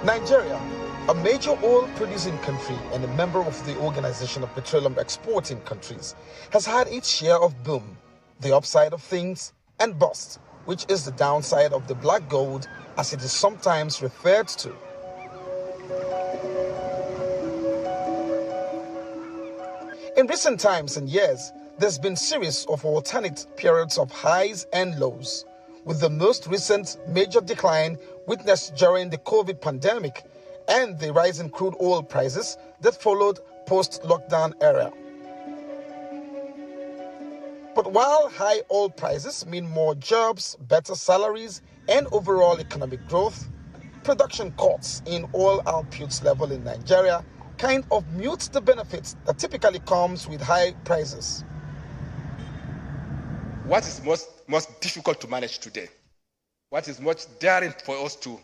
Nigeria, a major oil-producing country and a member of the Organization of Petroleum Exporting Countries, has had its share of boom, the upside of things, and bust, which is the downside of the black gold, as it is sometimes referred to. In recent times and years, there's been a series of alternate periods of highs and lows, with the most recent major decline witnessed during the COVID pandemic and the rise in crude oil prices that followed post-lockdown era. But while high oil prices mean more jobs, better salaries, and overall economic growth, production cuts in oil outputs level in Nigeria kind of mutes the benefits that typically comes with high prices. What is most difficult to manage today, what is much daring for us to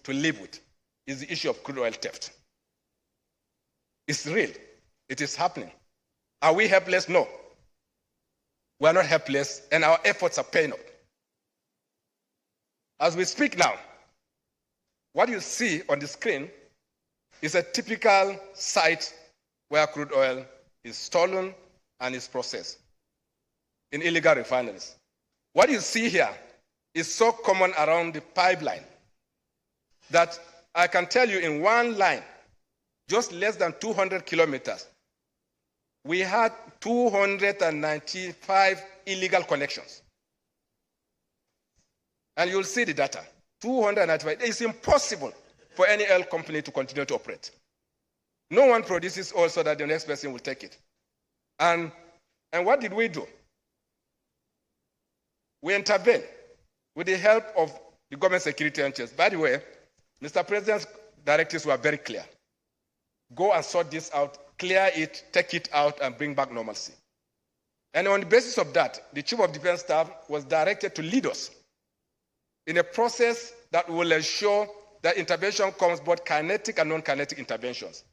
live with, is the issue of crude oil theft. It's real. It is happening. Are we helpless? No. We are not helpless, and our efforts are paying off. As we speak now, what you see on the screen is a typical site where crude oil is stolen and is processed in illegal refineries. What you see here is so common around the pipeline that I can tell you in one line, just less than 200 kilometers, we had 295 illegal connections. And you'll see the data, 295. It's impossible for any oil company to continue to operate. No one produces oil so that the next person will take it. And what did we do? We intervened with the help of the government security agencies. By the way, Mr. President's directives were very clear. Go and sort this out, clear it, take it out, and bring back normalcy. And on the basis of that, the Chief of Defense Staff was directed to lead us in a process that will ensure that intervention comes both kinetic and non-kinetic interventions,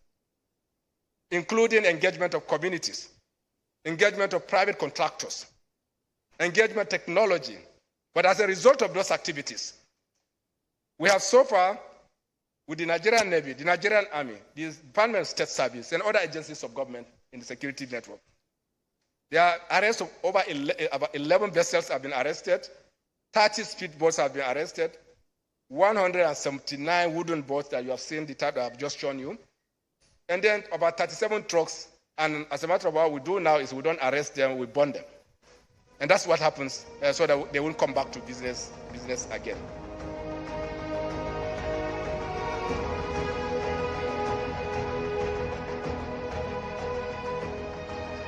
including engagement of communities, engagement of private contractors, engagement technology. But as a result of those activities, we have so far, with the Nigerian Navy, the Nigerian Army, the Department of State Service, and other agencies of government in the security network, there are arrests of about 11 vessels have been arrested, 30 speedboats have been arrested, 179 wooden boats that you have seen, the type that I've just shown you, and then about 37 trucks. And as a matter of what we do now is we don't arrest them, we burn them. And that's what happens so that they won't come back to business again.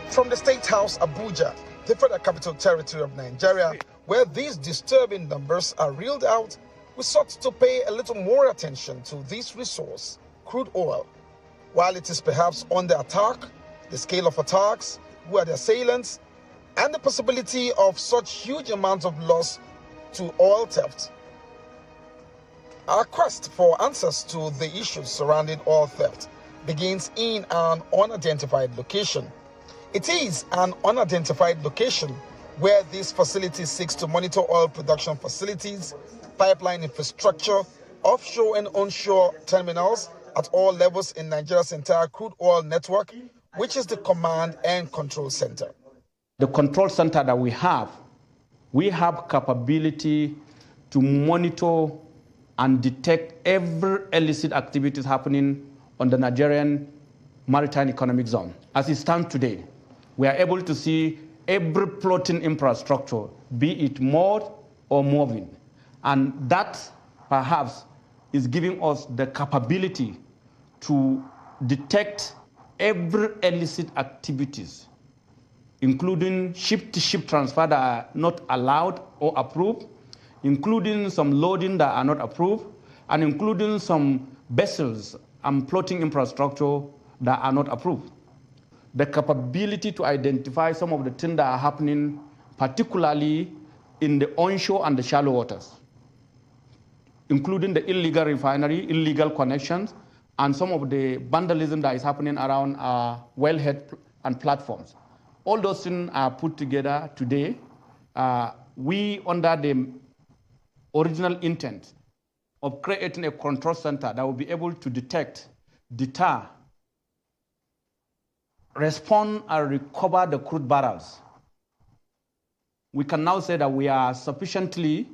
From the State House, Abuja, the Federal Capital Territory of Nigeria, where these disturbing numbers are reeled out, we sought to pay a little more attention to this resource, crude oil. While it is perhaps under attack, the scale of attacks, who are the assailants, and the possibility of such huge amounts of loss to oil theft. Our quest for answers to the issues surrounding oil theft begins in an unidentified location. It is an unidentified location where this facility seeks to monitor oil production facilities, pipeline infrastructure, offshore and onshore terminals at all levels in Nigeria's entire crude oil network, which is the command and control center. The control center that we have capability to monitor and detect every illicit activities happening on the Nigerian Maritime Economic Zone. As it stands today, we are able to see every floating infrastructure, be it moored or moving. And that perhaps is giving us the capability to detect every illicit activities, including ship-to-ship transfer that are not allowed or approved, including some loading that are not approved, and including some vessels and floating infrastructure that are not approved. The capability to identify some of the things that are happening, particularly in the onshore and the shallow waters, including the illegal refinery, illegal connections, and some of the vandalism that is happening around our wellhead and platforms. All those things are put together today. We, under the original intent of creating a control center that will be able to detect, deter, respond, and recover the crude barrels, we can now say that we are sufficiently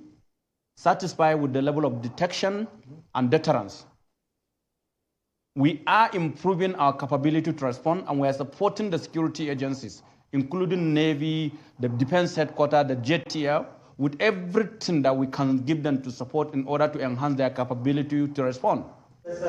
satisfied with the level of detection and deterrence. We are improving our capability to respond, and we are supporting the security agencies, including Navy, the Defense Headquarters, the JTF, with everything that we can give them to support in order to enhance their capability to respond. It's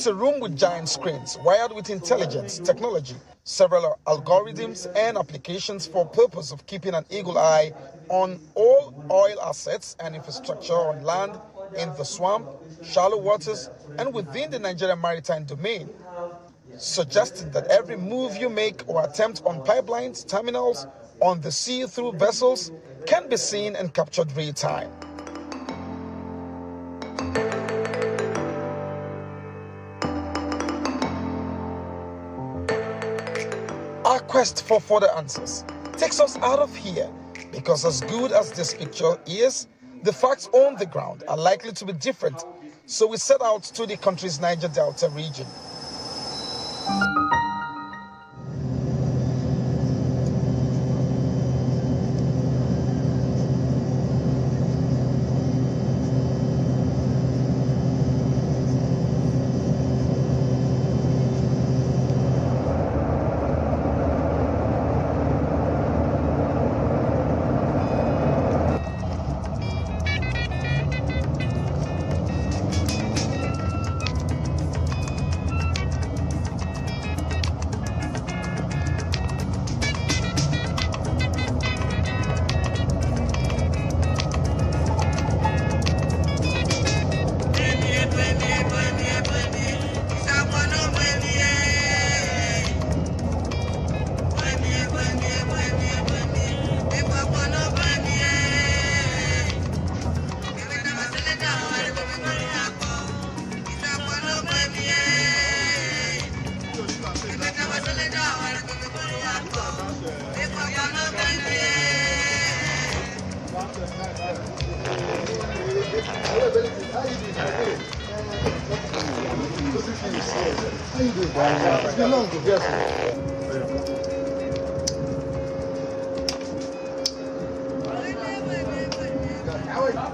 a room with giant screens, wired with intelligence, technology, several algorithms and applications for purpose of keeping an eagle eye on all oil assets and infrastructure on land, in the swamp, shallow waters, and within the Nigerian maritime domain, suggesting that every move you make or attempt on pipelines, terminals, on the sea through vessels can be seen and captured real time. Our quest for further answers takes us out of here, because as good as this picture is, the facts on the ground are likely to be different. So we set out to the country's Niger Delta region.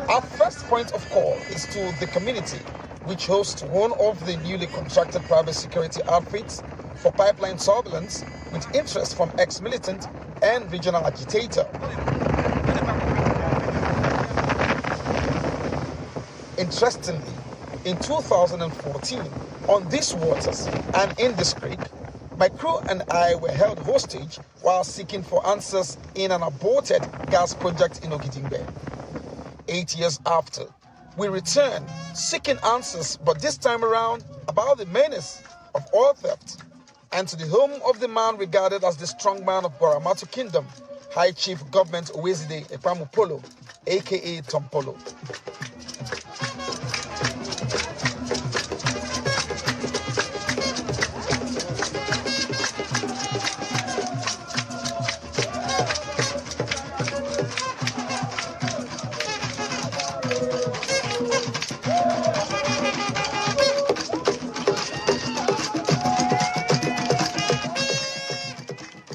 Our first point of call is to the community, which hosts one of the newly contracted private security outfits for pipeline surveillance, with interest from ex-militant and regional agitator. Interestingly, in 2014, on these waters and in this creek, my crew and I were held hostage while seeking for answers in an aborted gas project in Ogidingbe. 8 years after, we return seeking answers, but this time around about the menace of oil theft, and to the home of the man regarded as the strongman of Boramatu Kingdom, High Chief Government Owezide Epamupolo, aka Tompolo.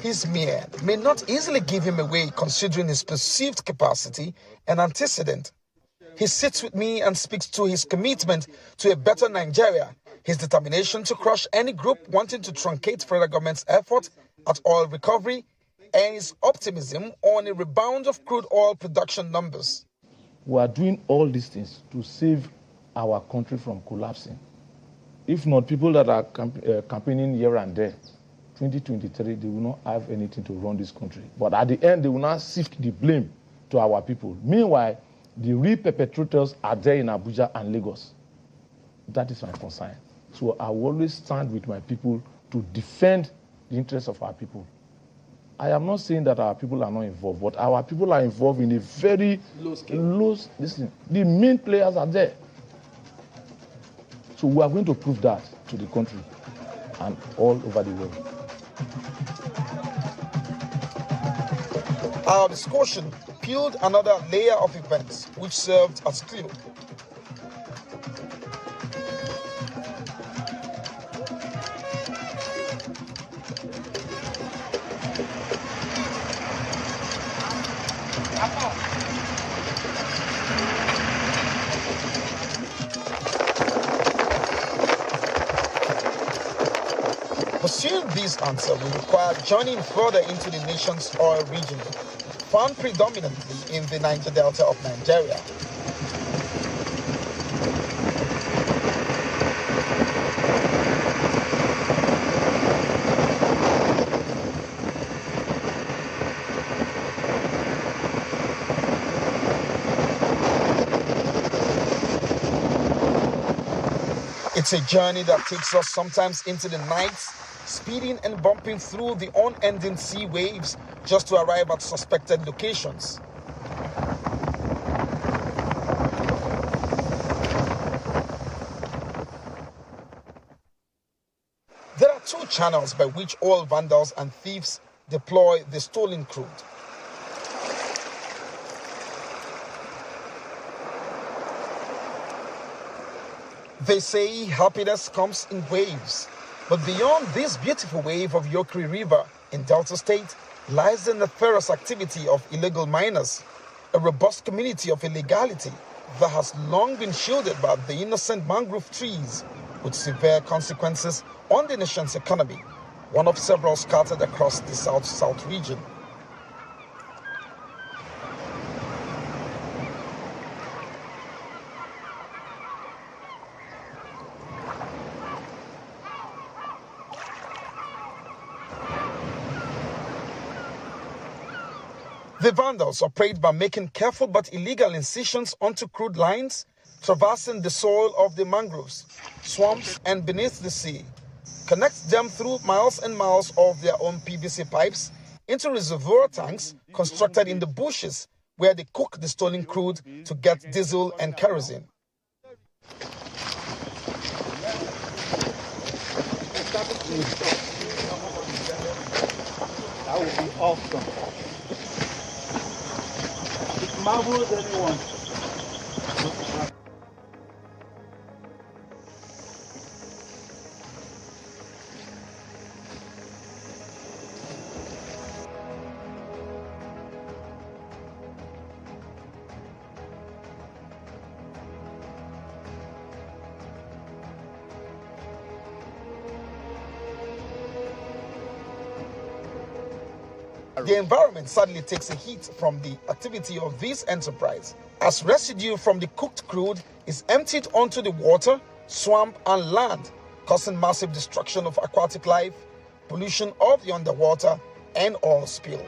His mien may not easily give him away considering his perceived capacity and antecedent. He sits with me and speaks to his commitment to a better Nigeria, his determination to crush any group wanting to truncate federal government's effort at oil recovery, and his optimism on a rebound of crude oil production numbers. We are doing all these things to save our country from collapsing. If not, people that are campaigning here and there, 2023, they will not have anything to run this country. But at the end, they will not shift the blame to our people. Meanwhile, the real perpetrators are there in Abuja and Lagos. That is my concern. So I will always stand with my people to defend the interests of our people. I am not saying that our people are not involved, but our people are involved in a very low scale. Listen, the main players are there. So we are going to prove that to the country and all over the world. Our discussion fueled another layer of events which served as clue. Pursuing this answer will require journeying further into the nation's oil region, found predominantly in the Niger Delta of Nigeria. It's a journey that takes us sometimes into the nights, speeding and bumping through the unending sea waves just to arrive at suspected locations. There are two channels by which oil vandals and thieves deploy the stolen crude. They say happiness comes in waves. But beyond this beautiful wave of Yokri River in Delta State lies the nefarious activity of illegal miners, a robust community of illegality that has long been shielded by the innocent mangrove trees, with severe consequences on the nation's economy, one of several scattered across the South-South region. The vandals operate by making careful but illegal incisions onto crude lines, traversing the soil of the mangroves, swamps, and beneath the sea, connect them through miles and miles of their own PVC pipes into reservoir tanks constructed in the bushes where they cook the stolen crude to get diesel and kerosene. That would be awesome. It marvels anyone. The environment sadly takes a hit from the activity of this enterprise, as residue from the cooked crude is emptied onto the water, swamp, and land, causing massive destruction of aquatic life, pollution of the underwater, and oil spill.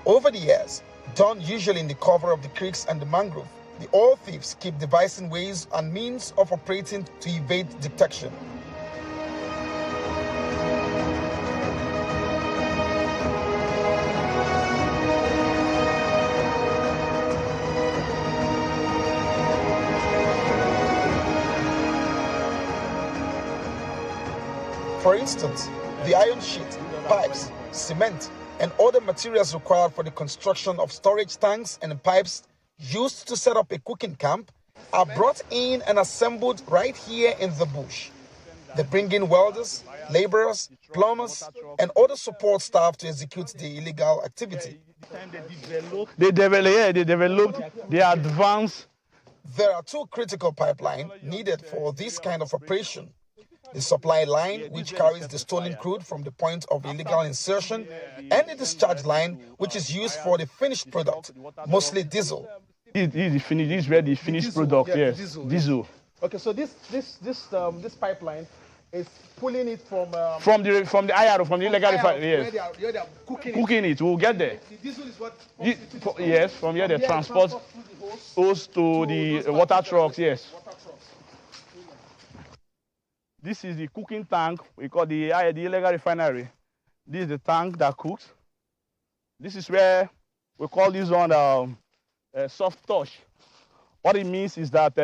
Over the years, done usually in the cover of the creeks and the mangrove, the oil thieves keep devising ways and means of operating to evade detection. For instance, the iron sheet, pipes, cement, and other materials required for the construction of storage tanks and pipes used to set up a cooking camp are brought in and assembled right here in the bush. They bring in welders, laborers, plumbers, and other support staff to execute the illegal activity. They developed, they advanced. There are two critical pipelines needed for this kind of operation. The supply line, which carries the stolen crude from the point of illegal insertion, and the discharge line, which is used for the finished product, mostly diesel. This is where the finished product, yes, diesel. Okay, so this pipeline is pulling it from the IRO, from the illegal refinery, yes. Where they are Cooking it, we'll get there. The diesel is what? Yes, from here they transport hose to the water trucks, yes. This is the cooking tank we call the illegal refinery. This is the tank that cooks. This is where we call this one soft touch. What it means is that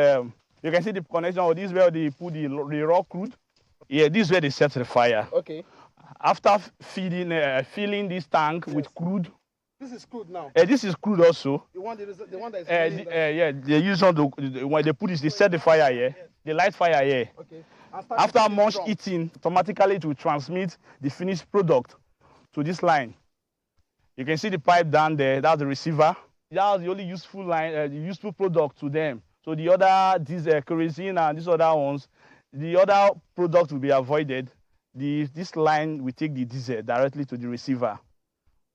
you can see the connection of this where they put the raw crude. Yeah, this is where they set the fire. Okay. After filling this tank with crude. This is crude now. This is crude also. The one that is yeah, they use on when they put this, they set the fire here. They light fire here. Okay. After much heating, automatically it will transmit the finished product to this line. You can see the pipe down there. That's the receiver. That's the only useful line, the useful product to them. So the other, this kerosene and these other ones, the other product will be avoided. This line will take the diesel directly to the receiver.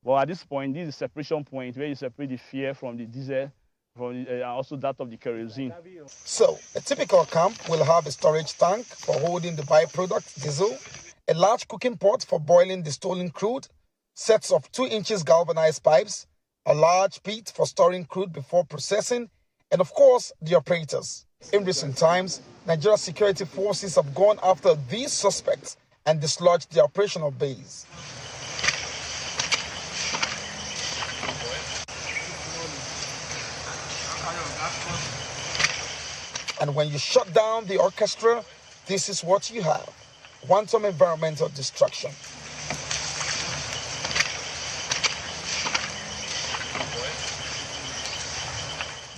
But at this point, this is a separation point where you separate the fuel from the diesel, from also that of the kerosene. So, a typical camp will have a storage tank for holding the byproduct diesel, a large cooking pot for boiling the stolen crude, sets of 2 inches galvanized pipes, a large pit for storing crude before processing, and of course, the operators. In recent times, Nigeria's security forces have gone after these suspects and dislodged the operational base. And when you shut down the orchestra, this is what you have: wanton environmental destruction.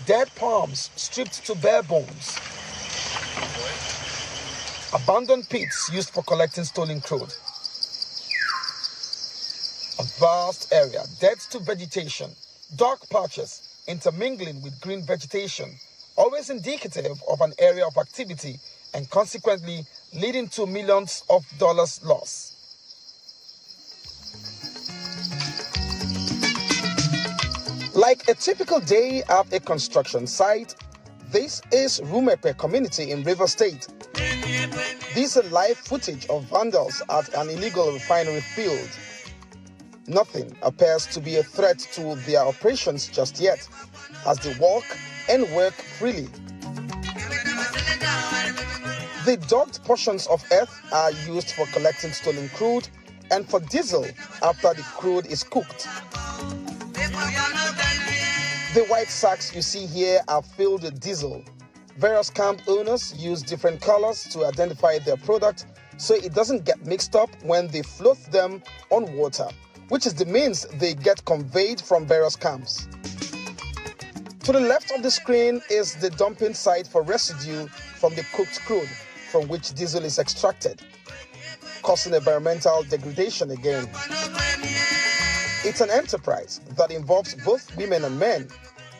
Dead palms stripped to bare bones. Abandoned pits used for collecting stolen crude. A vast area dead to vegetation, dark patches intermingling with green vegetation, always indicative of an area of activity and consequently leading to millions of dollars loss. Like a typical day at a construction site, this is Rumepe community in Rivers State. This is live footage of vandals at an illegal refinery field. Nothing appears to be a threat to their operations just yet, as they walk and work freely. The dug portions of earth are used for collecting stolen crude and for diesel after the crude is cooked. The white sacks you see here are filled with diesel. Various camp owners use different colors to identify their product so it doesn't get mixed up when they float them on water, which is the means they get conveyed from various camps. To the left of the screen is the dumping site for residue from the cooked crude, from which diesel is extracted, causing environmental degradation again. It's an enterprise that involves both women and men.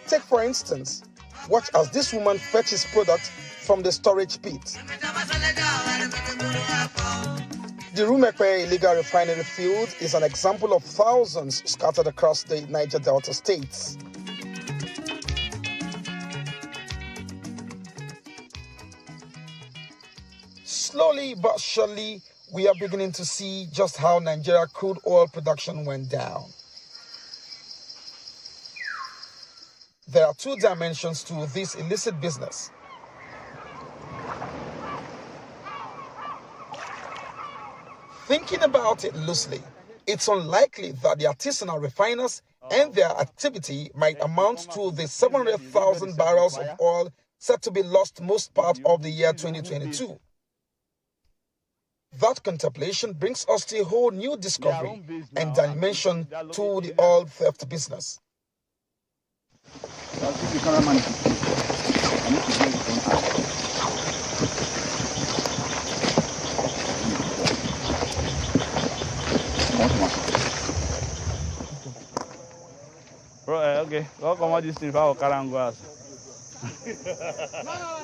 Take, for instance, watch as this woman fetches product from the storage pit. The Rumepe illegal refinery field is an example of thousands scattered across the Niger Delta states. Slowly but surely, we are beginning to see just how Nigeria crude oil production went down. There are 2 dimensions to this illicit business. Thinking about it loosely, it's unlikely that the artisanal refiners and their activity might amount to the 700,000 barrels of oil said to be lost most part of the year 2022. That contemplation brings us to a whole new discovery and dimension to the oil theft business. Okay, welcome all these things for Karanguas. No.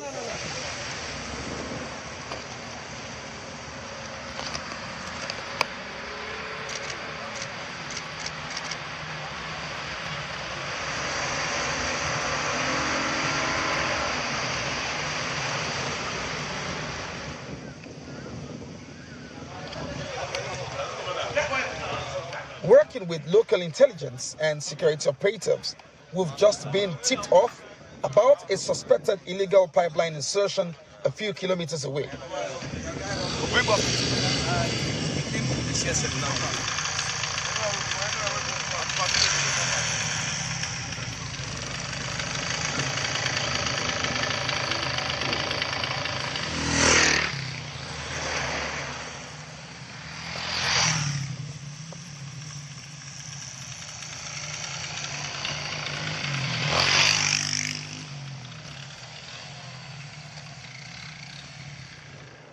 Working with local intelligence and security operatives, we've just been tipped off about a suspected illegal pipeline insertion a few kilometers away.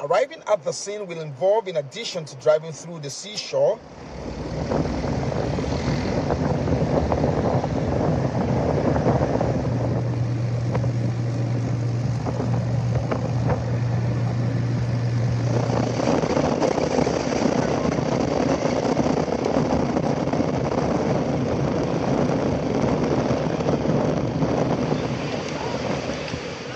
Arriving at the scene will involve, in addition to driving through the seashore,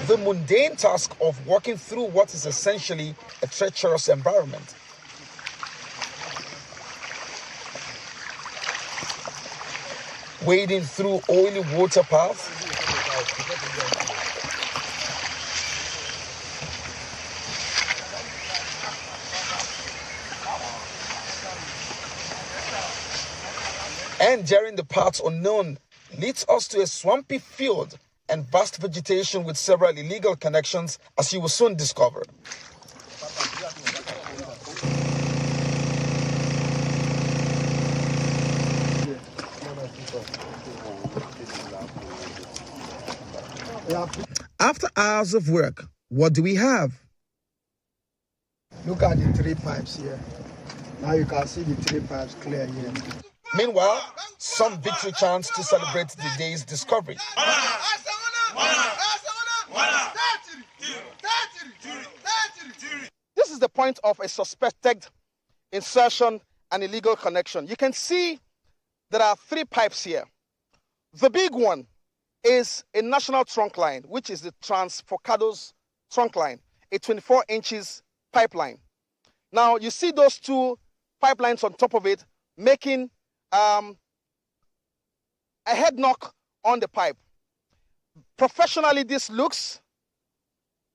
the mundane task of walking through what is essentially a treacherous environment. Wading through oily water paths, and daring the paths unknown leads us to a swampy field and vast vegetation with several illegal connections, as you will soon discover. After hours of work, what do we have? Look at the 3 pipes here. Now you can see the 3 pipes clear here. Meanwhile, some victory chants to celebrate the day's discovery. This is the point of a suspected insertion and illegal connection. You can see there are 3 pipes here. The big one is a national trunk line, which is the Transfocados trunk line, a 24 inches pipeline. Now, you see those 2 pipelines on top of it making a head knock on the pipe. Professionally, this looks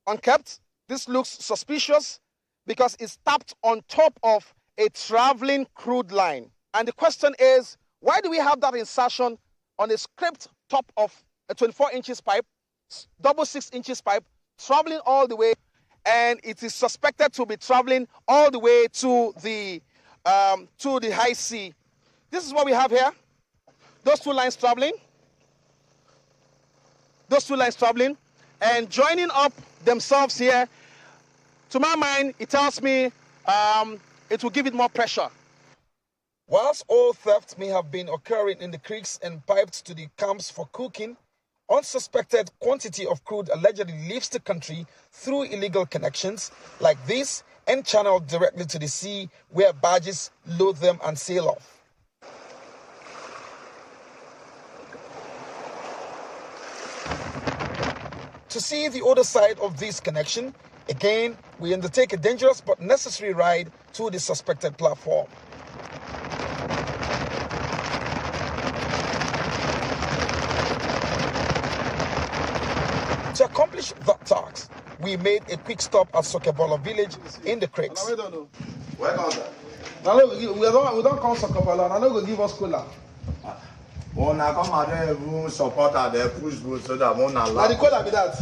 unkept. This looks suspicious because it's tapped on top of a traveling crude line. And the question is, why do we have that insertion on a scraped top of a 24 inches pipe, double 6 inches pipe, traveling all the way, and it is suspected to be traveling all the way to the high sea. This is what we have here. Those 2 lines traveling. Those 2 lines traveling and joining up themselves here. To my mind, it tells me it will give it more pressure. Whilst oil theft may have been occurring in the creeks and piped to the camps for cooking, unsuspected quantity of crude allegedly leaves the country through illegal connections like this and channeled directly to the sea, where barges load them and sail off. To see the other side of this connection, again, we undertake a dangerous but necessary ride to the suspected platform. To accomplish that task, we made a quick stop at Sokebola village in the creeks. We don't call Sokebola. Now go give us cola. When I come out there, everyone supporter, they push me so that one allow. Now the cola be that.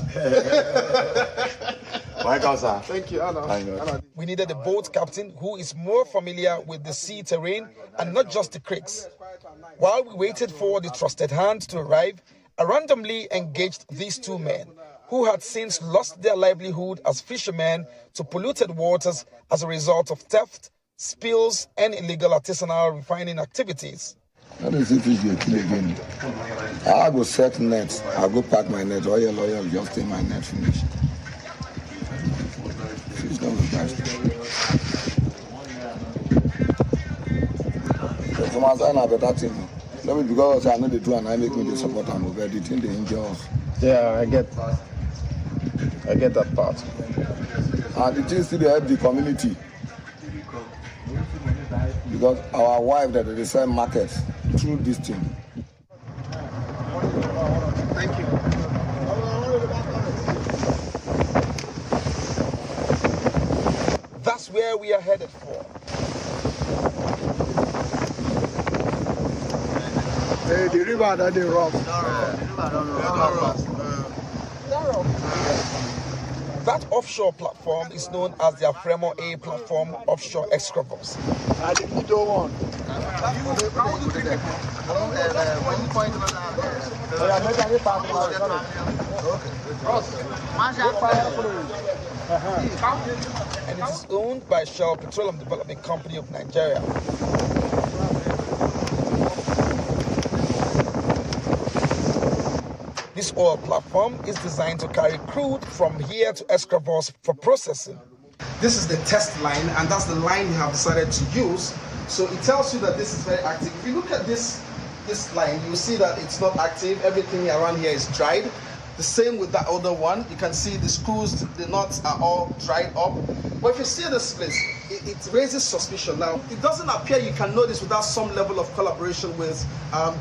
Welcome, sir. Thank you. I know. We needed a boat captain who is more familiar with the sea terrain and not just the creeks. While we waited for the trusted hand to arrive, I randomly engaged these 2 men who had since lost their livelihood as fishermen to polluted waters as a result of theft, spills, and illegal artisanal refining activities. That is if fish get killed again. I go set nets. I go pack my net. Oil, just take my net finish. Fish don't look nice. So my son have better thing. Not because I know they do and I make me the support and over the thing they injure us. Yeah, I get that part. And the thing still help the community. Because our wife that they sell markets through this thing. Thank you. That's where we are headed for. The river that they rough. That offshore platform is known as the Afremo A platform offshore excavers. I think you don't want. And it is owned by Shell Petroleum Development Company of Nigeria. This oil platform is designed to carry crude from here to Escravos for processing. This is the test line, and that's the line we have decided to use. So it tells you that this is very active. If you look at this line, you see that it's not active. Everything around here is dried. The same with that other one. You can see the screws, the nuts are all dried up. But if you see this place, it raises suspicion. Now, it doesn't appear you can know this without some level of collaboration with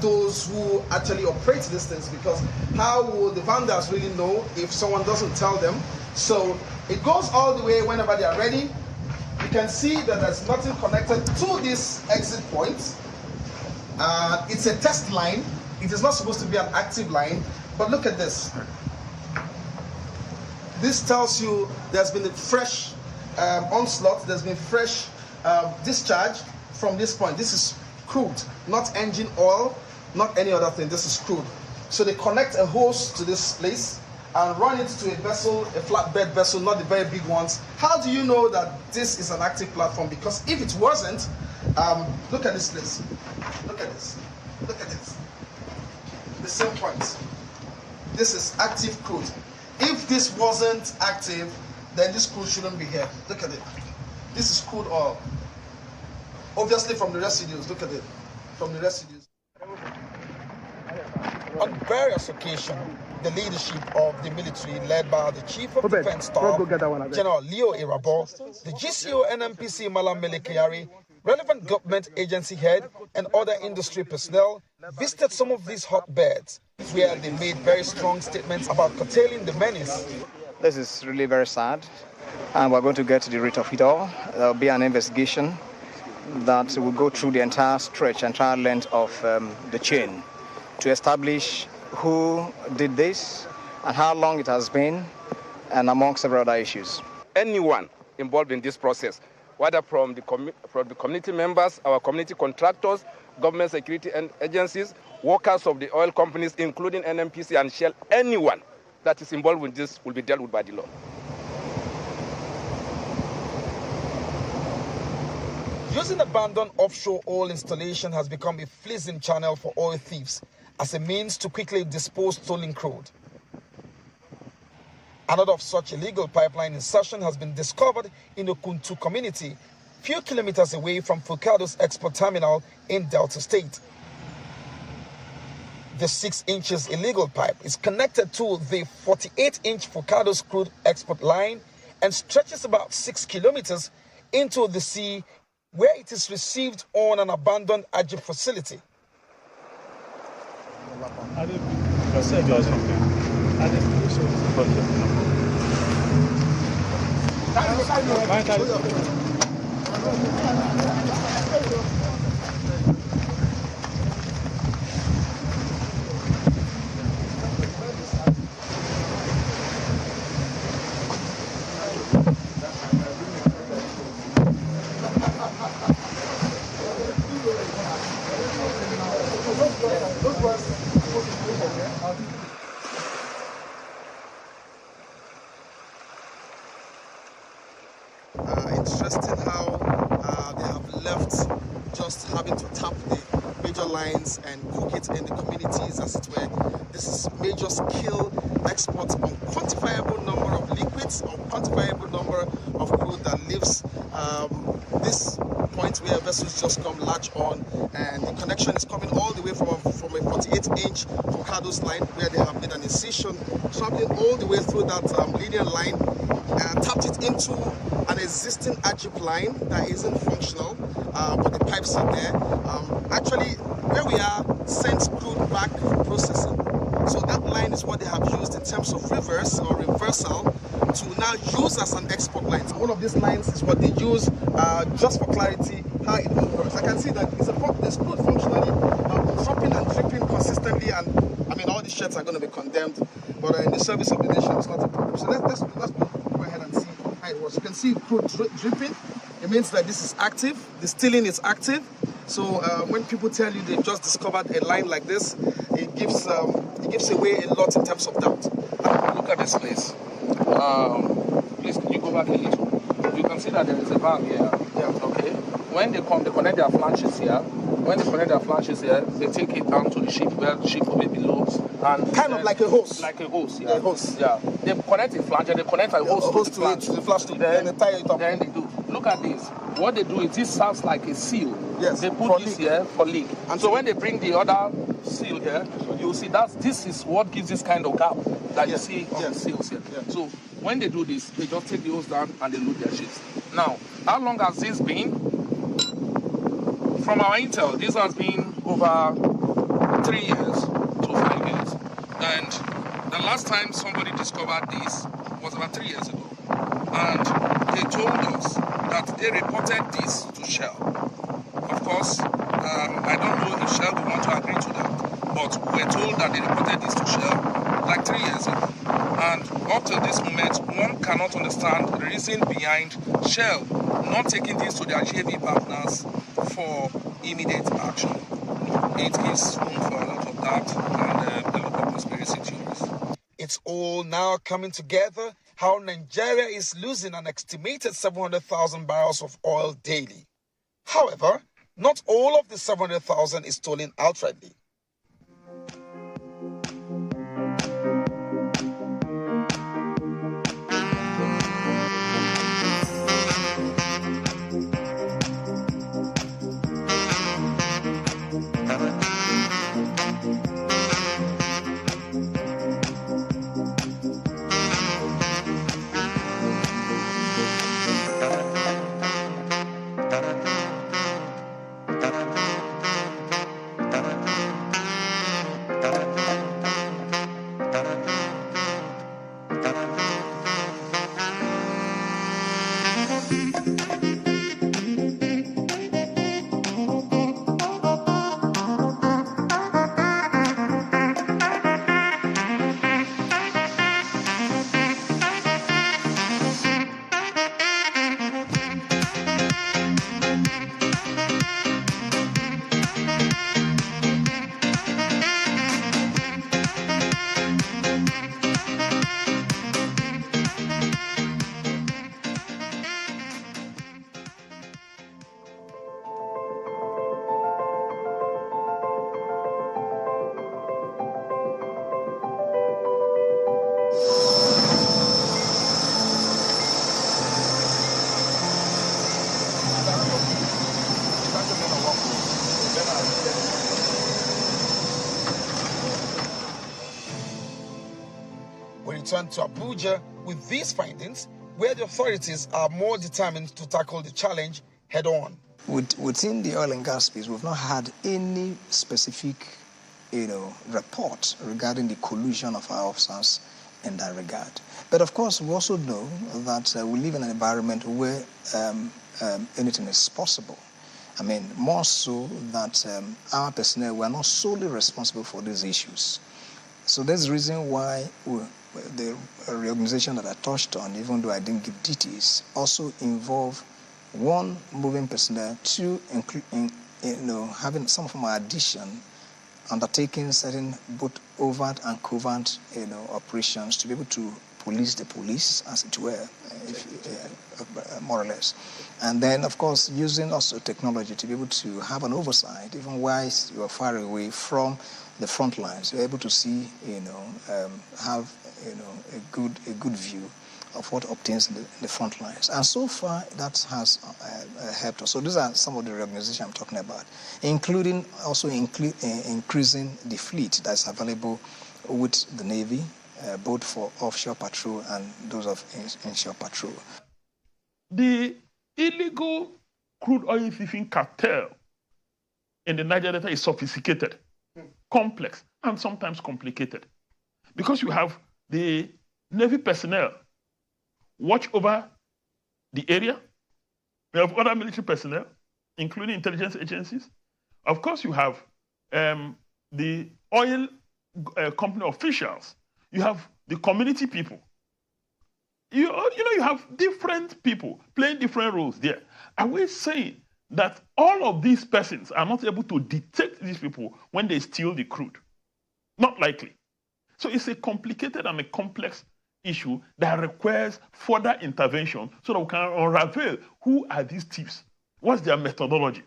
those who actually operate these things, because how will the vendors really know if someone doesn't tell them? So it goes all the way whenever they are ready. You can see that there's nothing connected to this exit point. It's a test line. It is not supposed to be an active line. But look at this. This tells you there's been a fresh onslaught, there's been fresh discharge from this point. This is crude, not engine oil, not any other thing. This is crude. So they connect a hose to this place and run it to a vessel, a flatbed vessel, not the very big ones. How do you know that this is an active platform? Because if it wasn't, look at this place. Look at this. Look at this. The same point. This is active crude. If this wasn't active, then this crude shouldn't be here. Look at it. This is crude oil. Obviously from the residues. Look at it. From the residues. On various occasions, the leadership of the military, led by the Chief of Defense Staff, General Leo Irabo, the GCO NMPC Malam Mele Kyari, relevant government agency head, and other industry personnel visited some of these hotbeds, where they made very strong statements about curtailing the menace. This is really very sad, and we're going to get to the root of it all. There will be an investigation that will go through the entire stretch, entire length of the chain to establish who did this and how long it has been, and among several other issues. Anyone involved in this process, whether from the community members, our community contractors, government security and agencies, workers of the oil companies, including NMPC and Shell, anyone that is involved with this will be dealt with by the law. Using abandoned offshore oil installation has become a fleecing channel for oil thieves as a means to quickly dispose stolen crude. Another of such illegal pipeline insertion has been discovered in the Kuntu community, few kilometers away from Fulcado's export terminal in Delta State. The 6 inches illegal pipe is connected to the 48-inch Fulcado's crude export line and stretches about 6 kilometers into the sea, where it is received on an abandoned Ajib facility. Interesting how they have left just having to tap the major lines and cook it in the communities, as it were. This is major scale export on quantifiable number of liquids, on quantifiable number of crude that leaves this point where vessels just come latch on, and the connection is coming all the way from a 48-inch Fulcado's line, where they have made an incision, traveling all the way through that linear line, tapped it into an existing Ajib line that isn't functional, but the pipes are there. Actually, where we are sends crude back for processing. So that line is what they have used in terms of reverse or reversal to now use as an export line. So one of these lines is what they use, just for clarity, how it works. I can see that it's a pump, there's crude functionally dropping and dripping consistently, and I mean all these sheds are going to be condemned, but in the service of the nation, it's not a problem. So let's go ahead and see how it works. You can see crude dripping. It means that this is active. The stilling is active. So when people tell you they've just discovered a line like this, it gives away a lot in terms of doubt. Look at this place. Please, can you go back a little? You can see that there is a valve here. Yeah. Okay. When they come, they connect their flanges here. When they connect their flanges here, they take it down to the ship where the ship will be below. And kind of like a hose. Like a hose, yeah. A hose. Yeah. They connect the flange and they connect a hose to the flash tube. Then they tie it up. Then they do. Look at this. What they do is this sounds like a seal. Yes. They put this here for leak. And so when they bring the other seal here, you'll see that this is what gives this kind of gap that you see on the seals here. Yeah. So when they do this, they just take the hose down and they load their ships. Now, how long has this been? From our intel, this has been over 3 years to 5 years. And the last time somebody discovered this was about 3 years ago. And they told us that they reported this to Shell. Of course, I don't know if Shell would want to agree to that, but we're told that they reported this to Shell like 3 years ago. And up to this moment, one cannot understand the reason behind Shell not taking this to their JV partners for immediate action. It gives room for a lot of that and a lot of conspiracy theories. It's all now coming together how Nigeria is losing an estimated 700,000 barrels of oil daily. However, not all of the 700,000 is stolen outrightly. We return to Abuja with these findings, where the authorities are more determined to tackle the challenge head on. Within the oil and gas space, we've not had any specific, report regarding the collusion of our officers in that regard. But of course, we also know that we live in an environment where anything is possible. I mean, more so that our personnel were not solely responsible for these issues. So that's the reason why the reorganization that I touched on, even though I didn't give details, also involve one, moving personnel, two, having some of my addition, undertaking certain both overt and covert, operations to be able to police the police, as it were, more or less. And then, of course, using also technology to be able to have an oversight, even whilst you are far away from the front lines, you're able to see, have, a good view of what obtains in the front lines. And so far, that has helped us. So these are some of the reorganization I'm talking about, including also increasing the fleet that's available with the Navy, both for offshore patrol and those of inshore patrol. The illegal crude oil thieving cartel in the Niger Delta is sophisticated, complex, and sometimes complicated. Because you have the Navy personnel watch over the area. You have other military personnel, including intelligence agencies. Of course, you have the oil company officials. You have the community people. You have different people playing different roles there. Are we saying that all of these persons are not able to detect these people when they steal the crude? Not likely. So it's a complicated and a complex issue that requires further intervention so that we can unravel who are these thieves, what's their methodology.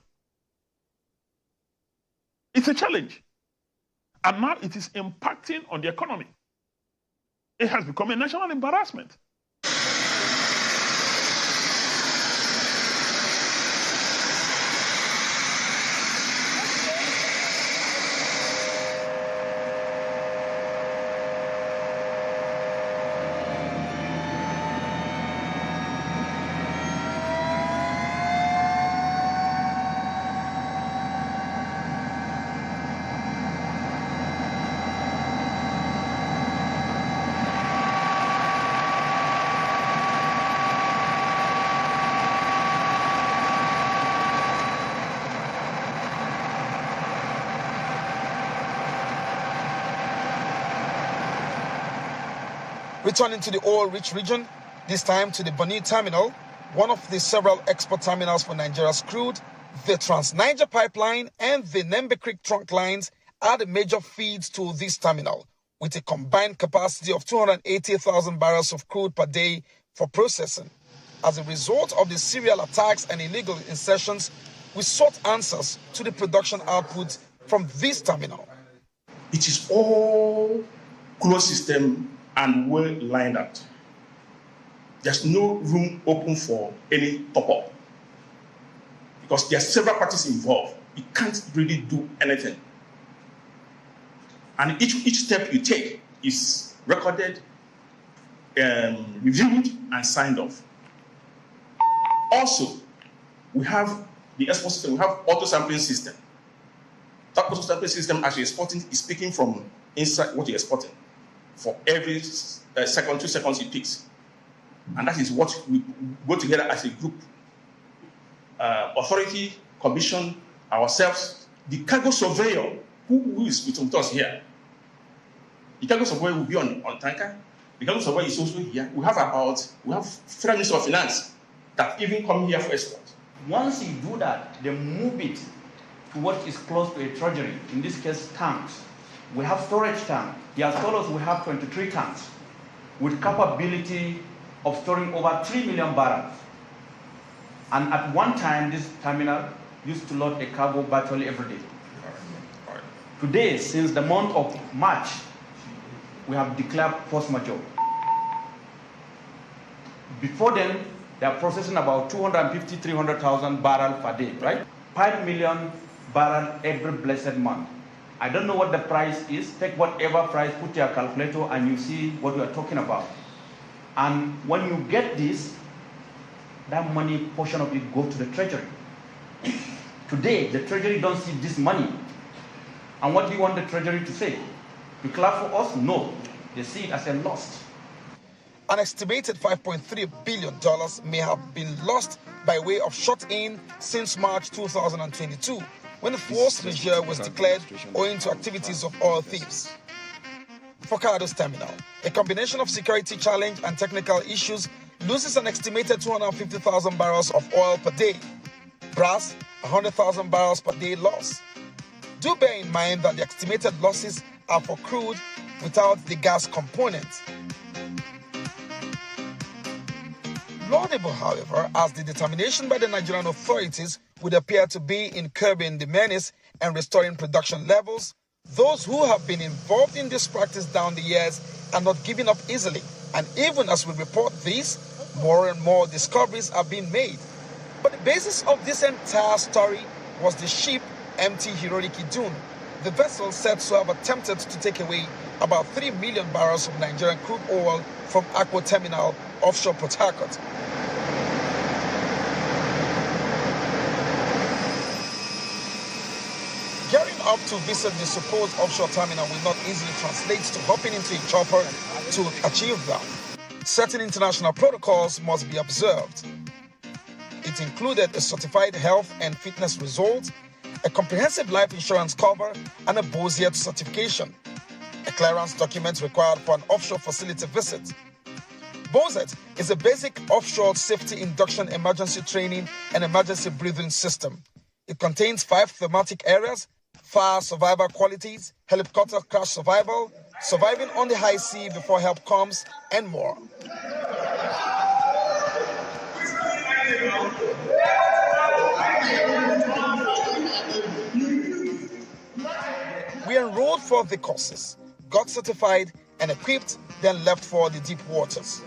It's a challenge. And now it is impacting on the economy. It has become a national embarrassment. Returning to the oil-rich region, this time to the Bonny Terminal, one of the several export terminals for Nigeria's crude, the Trans-Niger Pipeline and the Nembe Creek trunk lines are the major feeds to this terminal, with a combined capacity of 280,000 barrels of crude per day for processing. As a result of the serial attacks and illegal insertions, we sought answers to the production output from this terminal. It is all closed system and well lined out. There's no room open for any top-up because there are several parties involved. You can't really do anything. And each step you take is recorded, reviewed, and signed off. Also, we have the export system, we have auto-sampling system. That auto-sampling system, as you're exporting, is picking from inside what you're exporting. For every 2 seconds it picks. And that is what we go together as a group. Authority, commission, ourselves, the cargo surveyor, who is with us here. The cargo surveyor will be on tanker. The cargo surveyor is also here. We have 3 ministers of finance that even come here for export. Once you do that, they move it to what is close to a treasury, in this case, tanks. We have storage tanks. The Astolos, we have 23 tanks with capability of storing over 3 million barrels. And at one time, this terminal used to load a cargo virtually every day. Today, since the month of March, we have declared force majeure. Before then, they are processing about 250, 300,000 barrels per day, right? 5 million barrels every blessed month. I don't know what the price is. Take whatever price, put your calculator, and you see what we are talking about. And when you get this, that money, portion of it goes to the treasury. Today, the treasury don't see this money. And what do you want the treasury to say? To clap for us? No. They see it as a loss. An estimated $5.3 billion may have been lost by way of shut-in since March 2022, when the force majeure was declared owing to activities of oil thieves. For Forcados Terminal, a combination of security challenge and technical issues loses an estimated 250,000 barrels of oil per day. Brass, 100,000 barrels per day loss. Do bear in mind that the estimated losses are for crude without the gas component. Laudable, however, as the determination by the Nigerian authorities would appear to be in curbing the menace and restoring production levels, those who have been involved in this practice down the years are not giving up easily. And even as we report this, more and more discoveries are being made. But the basis of this entire story was the ship MT Hiroiki Dune, the vessel said to have attempted to take away about 3 million barrels of Nigerian crude oil from Akpo Terminal offshore Port Harcourt. Gearing up to visit the supposed offshore terminal will not easily translate to hopping into a chopper to achieve that. Certain international protocols must be observed. It included a certified health and fitness result, a comprehensive life insurance cover, and a BOSIET certification, a clearance document required for an offshore facility visit. BOSIET is a basic offshore safety induction emergency training and emergency breathing system. It contains 5 thematic areas: fire survival qualities, helicopter crash survival, surviving on the high sea before help comes, and more. We enrolled for the courses, got certified and equipped, then left for the deep waters.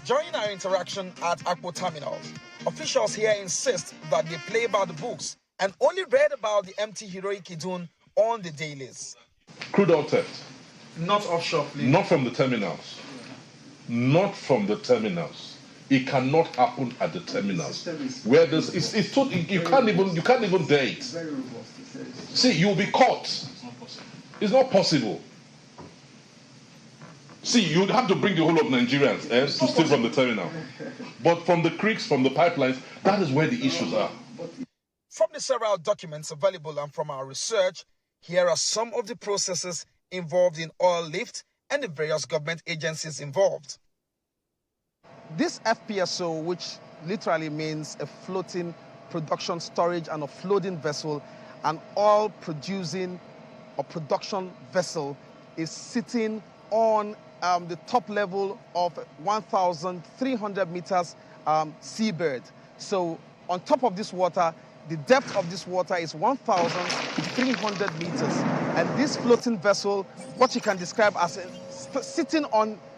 During our interaction at Akpo Terminal, officials here insist that they play by the books and only read about the empty heroic Idun on the dailies. Crude oil theft. Not offshore, please. Not from the terminals. Not from the terminals. It cannot happen at the terminals. Where there's, you can't even dare it. See, you'll be caught. It's not possible. See, you'd have to bring the whole of Nigerians to steal from the terminal. But from the creeks, from the pipelines, that is where the issues are. From the several documents available and from our research, here are some of the processes involved in oil lift and the various government agencies involved. This FPSO, which literally means a floating production, storage and offloading vessel, an oil producing or production vessel, is sitting on the top level of 1,300 meters seabed. So on top of this water, the depth of this water is 1,300 meters. And this floating vessel, what you can describe as sitting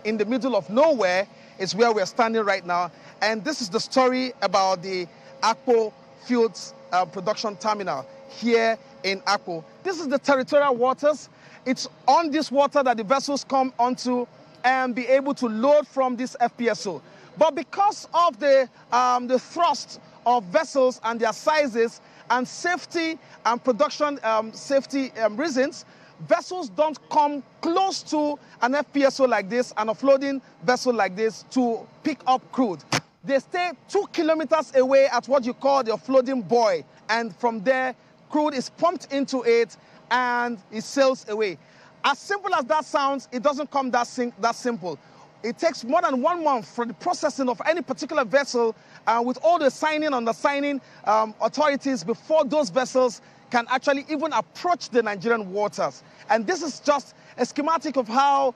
in the middle of nowhere, is where we're standing right now. And this is the story about the Akpo Fields Production Terminal here in Akpo. This is the territorial waters. It's on this water that the vessels come onto and be able to load from this FPSO. But because of the thrust of vessels and their sizes and safety and production safety reasons, vessels don't come close to an FPSO like this, an offloading vessel like this, to pick up crude. They stay 2 kilometers away at what you call the offloading buoy, and from there, crude is pumped into it and it sails away. As simple as that sounds, it doesn't come that simple. It takes more than 1 month for the processing of any particular vessel with all the signing and undersigning authorities before those vessels can actually even approach the Nigerian waters. And this is just a schematic of how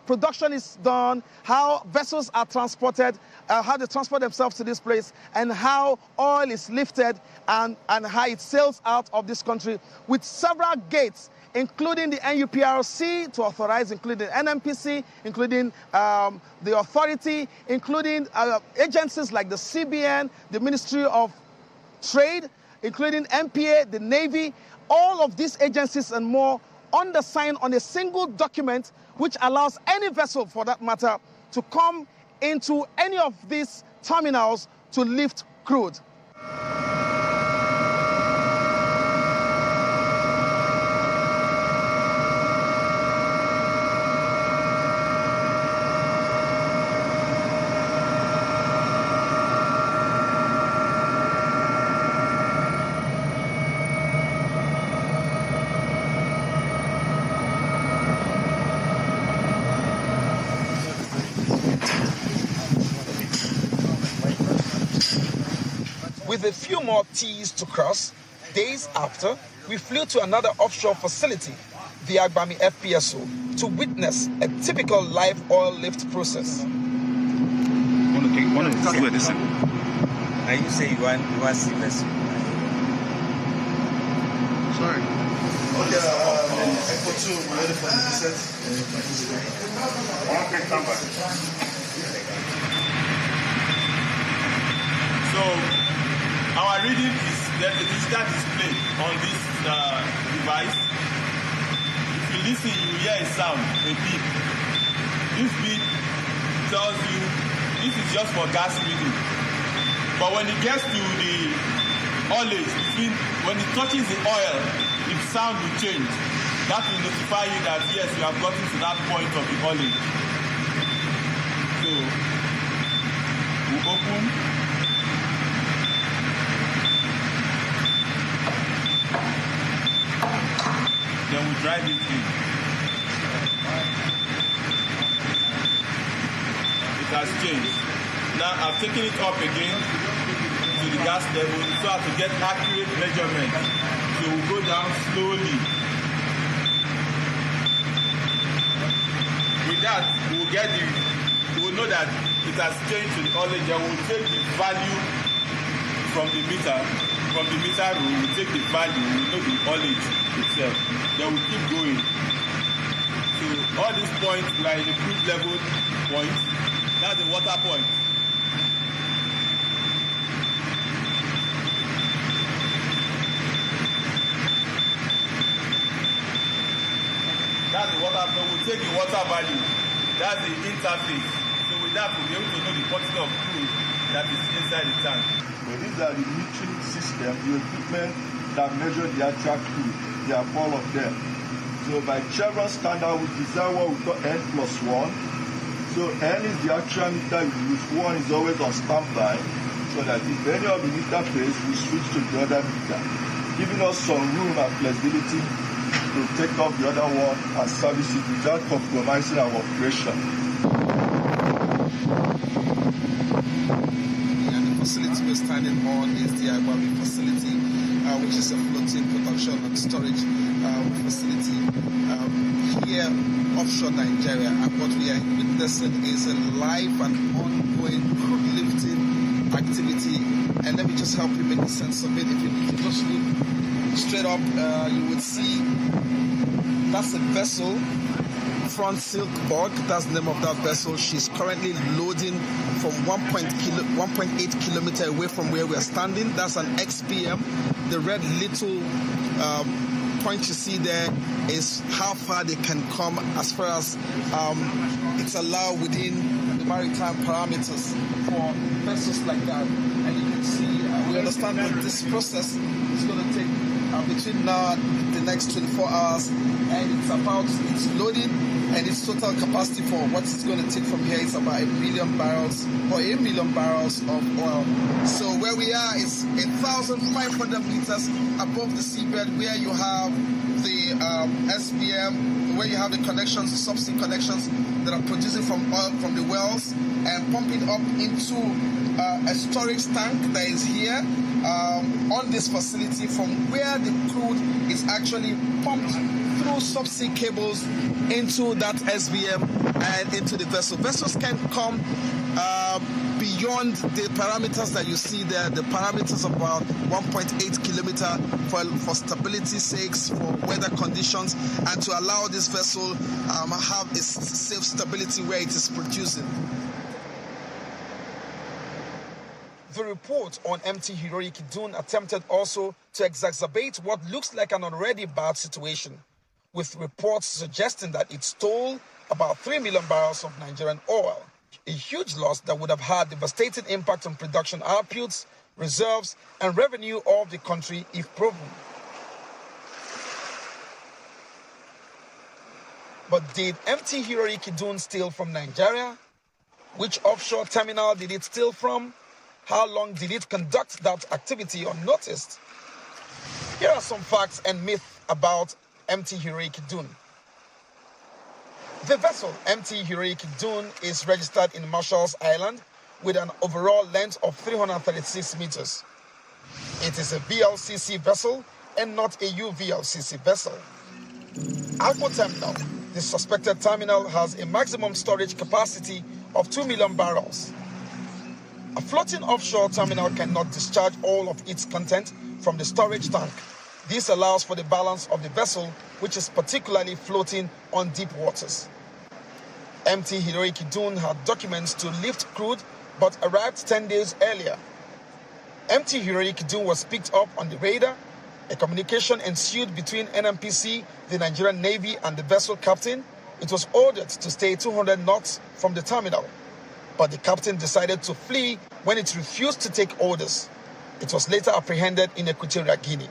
production is done, how vessels are transported, how they transport themselves to this place, and how oil is lifted and how it sails out of this country with several gates, including the NUPRC to authorize, including NNPC, including the authority, including agencies like the CBN, the Ministry of Trade, including MPA, the Navy. All of these agencies and more undersign on a single document which allows any vessel, for that matter, to come into any of these terminals to lift crude. With a few more T's to cross, days after, we flew to another offshore facility, the Agbami FPSO, to witness a typical live oil lift process. Now you say you want to see vessel. Sorry. Okay, Echo 2, we're ready for the descent. Okay, come back. So, our reading is that the digital display on this device. If you listen, you hear a sound, a beep. This beep tells you this is just for gas reading. But when it gets to the oilage, when it touches the oil, its sound will change. That will notify you that yes, you have gotten to that point of the oilage. So we open. Then we drive it in. It has changed. Now I've taken it up again to the gas level so as to get accurate measurement. So we'll go down slowly. With that, we will know that it has changed to the oilage, and we'll take the value from the meter. From the meter room, we'll take the value, we'll know the oilage itself. Then we'll keep going. So all these points we are in the crude level point. That's the water point. That's the water point. We'll take the water value. That's the interface. So with that, we'll be able to know the quantity of crude that is inside the tank. But these are the metering system, the equipment that measure the actual crude. There are 4 of them. So by Chevron standard, we design what we call N+1. So N is the actual meter you use. 1 is always on standby, so that if any of the meter fails, we switch to the other meter, giving us some room and flexibility to take off the other one and service it without compromising our operation. And the facility we're standing on is the Agbabi facility, which is a floating production and storage facility here offshore Nigeria. And what we are witnessing is a live and ongoing crude lifting activity. And let me just help you make sense of it. If you just look straight up, you would see that's a vessel, Front Silk Borg, that's the name of that vessel. She's currently loading from 1.8 kilometers away from where we are standing. That's an XPM. The red little point you see there is how far they can come as far as it's allowed within the maritime parameters for vessels like that. And you can see, we understand that this process is going to take between now and the next 24 hours, and it's loading, and its total capacity for what it's going to take from here is about 1 million barrels or 8 million barrels of oil. So where we are is 1,500 meters above the seabed, where you have the SPM, where you have the connections, the subsea connections that are producing from oil from the wells and pumping up into a storage tank that is here on this facility, from where the crude is actually pumped through subsea cables into that SBM and into the vessel. Vessels can come beyond the parameters that you see there, the parameters of about 1.8 kilometer for stability sakes, for weather conditions, and to allow this vessel have its safe stability where it is producing. The report on MT Hiroiki Dune attempted also to exacerbate what looks like an already bad situation, with reports suggesting that it stole about 3 million barrels of Nigerian oil, a huge loss that would have had devastating impact on production outputs, reserves, and revenue of the country if proven. But did MT Hiroiki Dune steal from Nigeria? Which offshore terminal did it steal from? How long did it conduct that activity unnoticed? Here are some facts and myths about MT Hiroiki Dune. The vessel MT Hiroiki Dune is registered in Marshall's Island with an overall length of 336 meters. It is a VLCC vessel and not a UVLCC vessel. Akpo Terminal, the suspected terminal, has a maximum storage capacity of 2 million barrels. A floating offshore terminal cannot discharge all of its content from the storage tank. This allows for the balance of the vessel, which is particularly floating on deep waters. MT Hiroiki Dune had documents to lift crude, but arrived 10 days earlier. MT Hiroiki Dune was picked up on the radar A communication ensued between NNPC, the Nigerian Navy, and the vessel captain. It was ordered to stay 200 knots from the terminal, but the captain decided to flee when it refused to take orders. It was later apprehended in Equatorial Guinea.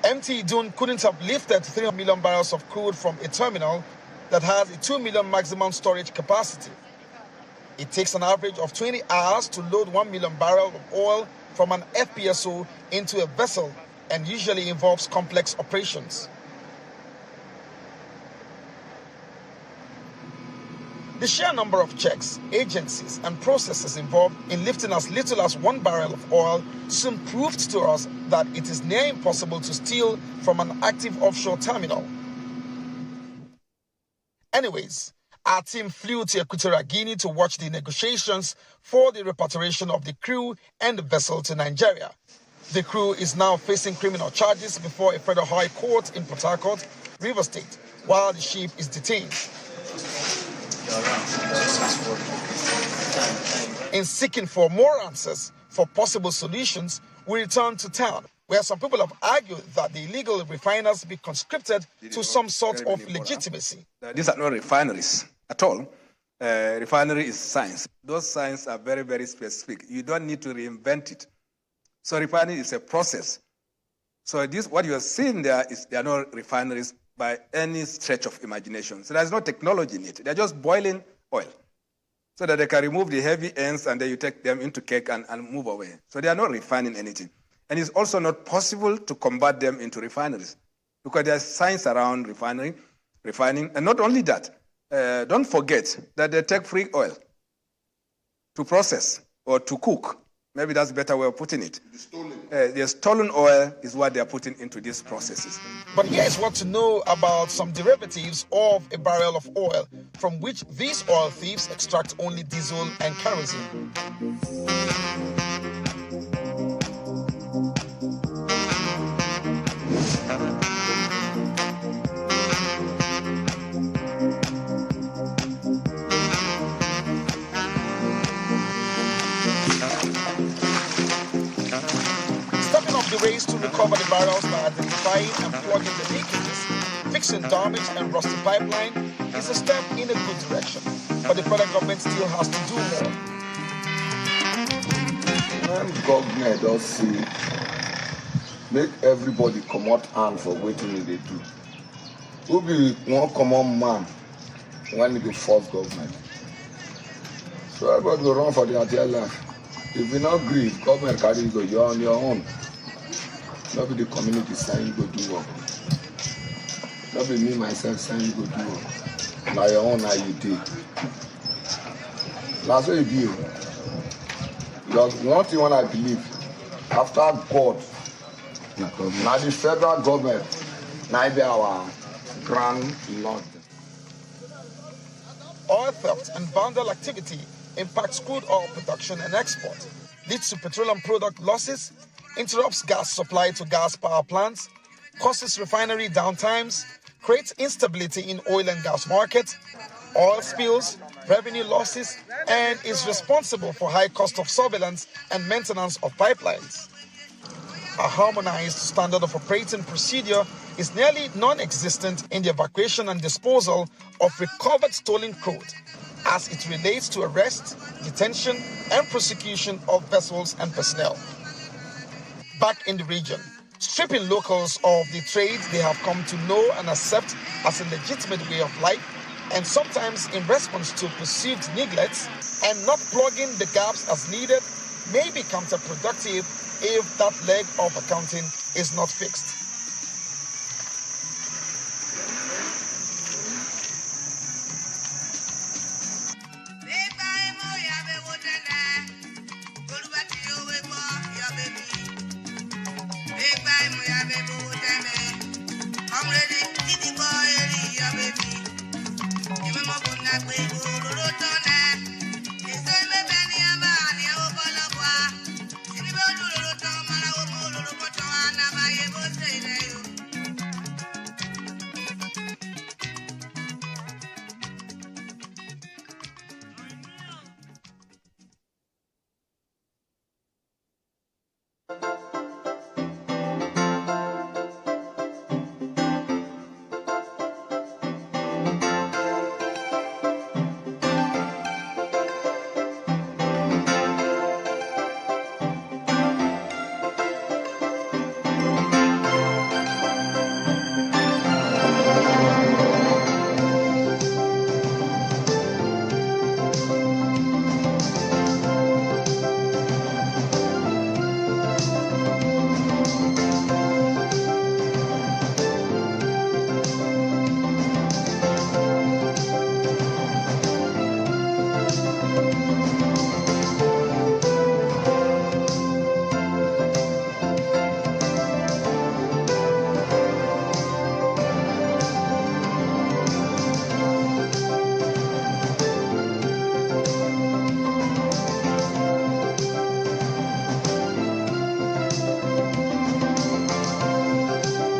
MT Idun couldn't have lifted 300 million barrels of crude from a terminal that has a 2 million maximum storage capacity. It takes an average of 20 hours to load 1 million barrels of oil from an FPSO into a vessel and usually involves complex operations. The sheer number of checks, agencies, and processes involved in lifting as little as 1 barrel of oil soon proved to us that it is near impossible to steal from an active offshore terminal. Anyways, our team flew to Equatorial Guinea to watch the negotiations for the repatriation of the crew and the vessel to Nigeria. The crew is now facing criminal charges before a federal high court in Port Harcourt, Rivers State, while the ship is detained. In seeking for more answers for possible solutions, we return to town, where some people have argued that the illegal refiners be conscripted to some sort of legitimacy. These are not refineries at all. Refinery is science. Those science are very, very specific. You don't need to reinvent it. So refinery is a process. So what you are seeing there is they are not refineries by any stretch of imagination. So there's no technology in it. They're just boiling oil so that they can remove the heavy ends and then you take them into cake and move away. So they are not refining anything. And it's also not possible to convert them into refineries because there's science around refining. And not only that, don't forget that they take free oil to process or to cook. Maybe that's a better way of putting it. The stolen oil is what they are putting into these processes. But here is what to know about some derivatives of a barrel of oil, from which these oil thieves extract only diesel and kerosene. The race to recover the barrels by identifying and plugging the leakages, fixing damaged and rusty pipeline is a step in a good direction, but the federal government still has to do more. When government does see, make everybody come out hand for waiting they do. Who be one common man when you force government? So everybody go run for their entire life. If you not agree, government carry you go, you're on your own. Not be the community saying you go do work. Not be me myself saying you go do work. Now your own, now you do. That's what you do. Because one thing when I believe, after God, now the federal government, now be our grand lord. Oil theft and vandal activity impacts crude oil production and export, leads to petroleum product losses, interrupts gas supply to gas power plants, causes refinery downtimes, creates instability in oil and gas markets, oil spills, revenue losses, and is responsible for high cost of surveillance and maintenance of pipelines. A harmonized standard of operating procedure is nearly non-existent in the evacuation and disposal of recovered stolen crude, as it relates to arrest, detention, and prosecution of vessels and personnel. Back in the region, stripping locals of the trade they have come to know and accept as a legitimate way of life, and sometimes in response to perceived neglects, and not plugging the gaps as needed may be counterproductive if that leg of accounting is not fixed.